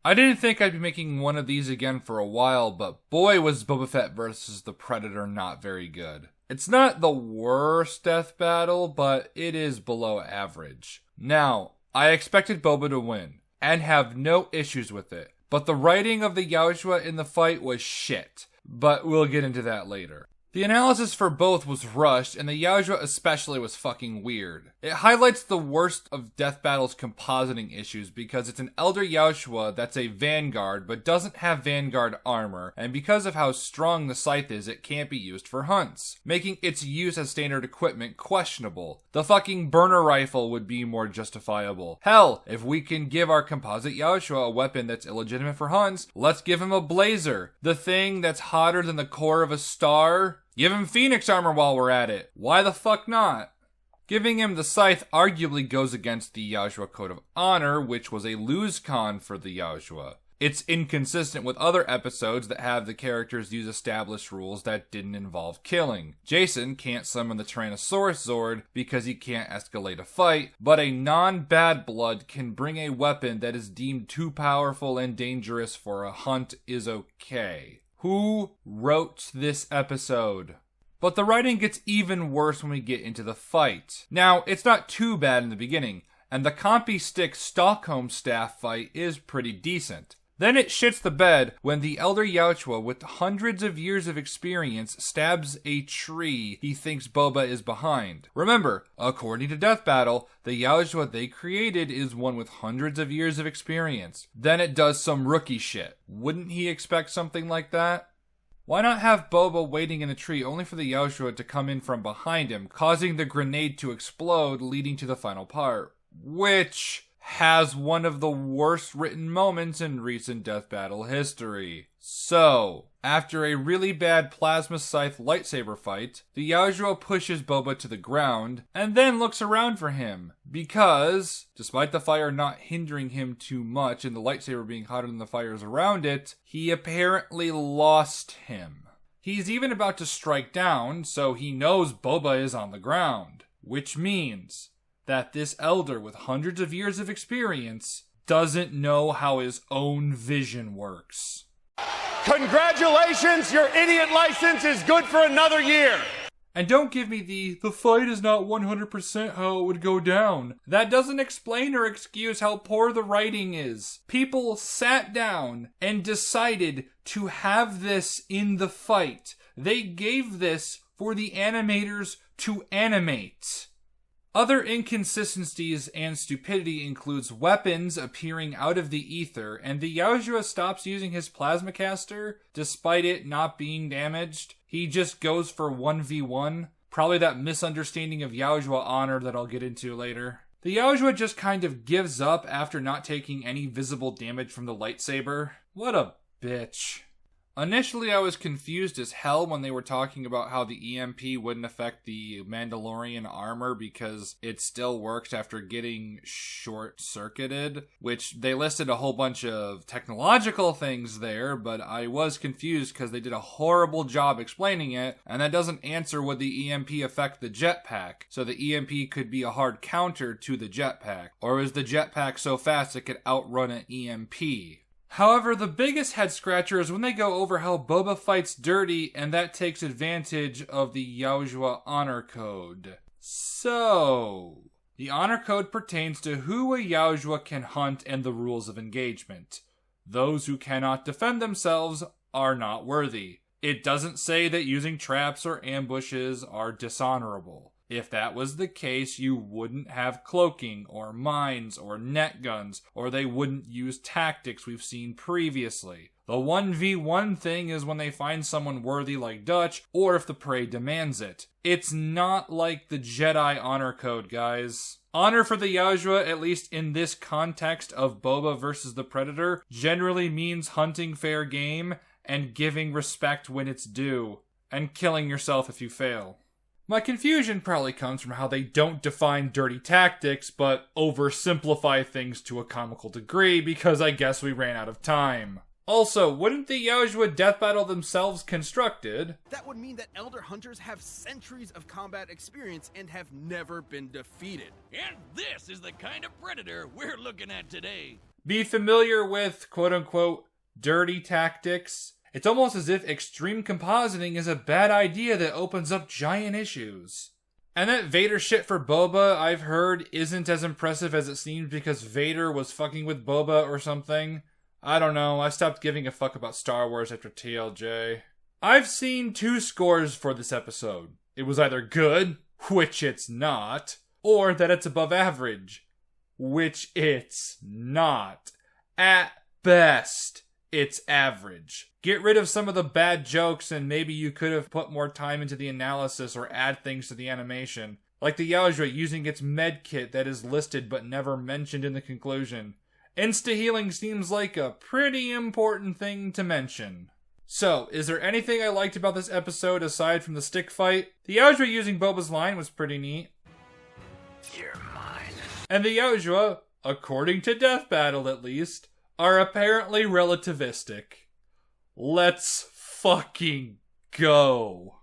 I didn't think I'd be making one of these again for a while, but boy was Boba Fett versus the Predator not very good. It's not the worst death battle, but it is below average. Now, I expected Boba to win, and have no issues with it, but the writing of the Yautja in the fight was shit, but we'll get into that later. The analysis for both was rushed, and the Yautja especially was fucking weird. It highlights the worst of Death Battle's compositing issues because it's an Elder Yautja that's a Vanguard but doesn't have Vanguard armor, and because of how strong the scythe is, it can't be used for hunts, making its use as standard equipment questionable. The fucking burner rifle would be more justifiable. Hell, if we can give our composite Yautja a weapon that's illegitimate for hunts, let's give him a blazer, the thing that's hotter than the core of a star. Give him Phoenix armor while we're at it. Why the fuck not? Giving him the scythe arguably goes against the Yautja Code of Honor, which was a lose con for the Yautja. It's inconsistent with other episodes that have the characters use established rules that didn't involve killing. Jason can't summon the Tyrannosaurus Zord because he can't escalate a fight, but a non-bad blood can bring a weapon that is deemed too powerful and dangerous for a hunt is okay. Who wrote this episode? But the writing gets even worse when we get into the fight. Now, it's not too bad in the beginning, and the Compy Stick Stockholm staff fight is pretty decent. Then it shits the bed when the Elder Yautja with hundreds of years of experience stabs a tree he thinks Boba is behind. Remember, according to Death Battle, the Yautja they created is one with hundreds of years of experience. Then it does some rookie shit. Wouldn't he expect something like that? Why not have Boba waiting in a tree only for the Yautja to come in from behind him, causing the grenade to explode, leading to the final part? Which has one of the worst written moments in recent Death Battle history. So, after a really bad plasma scythe lightsaber fight, the Yautja pushes Boba to the ground, and then looks around for him, because, despite the fire not hindering him too much and the lightsaber being hotter than the fires around it, he apparently lost him. He's even about to strike down, so he knows Boba is on the ground, which means that this elder with hundreds of years of experience doesn't know how his own vision works. Congratulations, your idiot license is good for another year. And don't give me the fight is not 100% how it would go down. That doesn't explain or excuse how poor the writing is. People sat down and decided to have this in the fight. They gave this for the animators to animate. Other inconsistencies and stupidity includes weapons appearing out of the ether, and the Yautja stops using his plasma caster, despite it not being damaged. He just goes for 1v1. Probably that misunderstanding of Yautja honor that I'll get into later. The Yautja just kind of gives up after not taking any visible damage from the lightsaber. What a bitch. Initially, I was confused as hell when they were talking about how the EMP wouldn't affect the Mandalorian armor because it still works after getting short-circuited, which they listed a whole bunch of technological things there, but I was confused because they did a horrible job explaining it, and that doesn't answer would the EMP affect the jetpack, so the EMP could be a hard counter to the jetpack, or is the jetpack so fast it could outrun an EMP? However, the biggest head scratcher is when they go over how Boba fights dirty and that takes advantage of the Yautja Honor Code. So, the Honor Code pertains to who a Yautja can hunt and the rules of engagement. Those who cannot defend themselves are not worthy. It doesn't say that using traps or ambushes are dishonorable. If that was the case, you wouldn't have cloaking, or mines, or net guns, or they wouldn't use tactics we've seen previously. The 1v1 thing is when they find someone worthy like Dutch, or if the prey demands it. It's not like the Jedi Honor Code, guys. Honor for the Yautja, at least in this context of Boba versus the Predator, generally means hunting fair game, and giving respect when it's due, and killing yourself if you fail. My confusion probably comes from how they don't define dirty tactics, but oversimplify things to a comical degree because I guess we ran out of time. Also, wouldn't the Yautja death battle themselves constructed? That would mean that Elder Hunters have centuries of combat experience and have never been defeated. And this is the kind of Predator we're looking at today. be familiar with quote-unquote dirty tactics. It's almost as if extreme compositing is a bad idea that opens up giant issues. And that Vader shit for Boba, I've heard, isn't as impressive as it seems because Vader was fucking with Boba or something. I don't know, I stopped giving a fuck about Star Wars after TLJ. I've seen 2 scores for this episode. It was either good, which it's not, or that it's above average, which it's not. At best, it's average. Get rid of some of the bad jokes and maybe you could have put more time into the analysis or add things to the animation. Like the Yautja using its med kit that is listed but never mentioned in the conclusion. Insta-healing seems like a pretty important thing to mention. So, is there anything I liked about this episode aside from the stick fight? The Yautja using Boba's line was pretty neat. You're mine. And the Yautja, according to Death Battle at least, are apparently relativistic. Let's fucking go.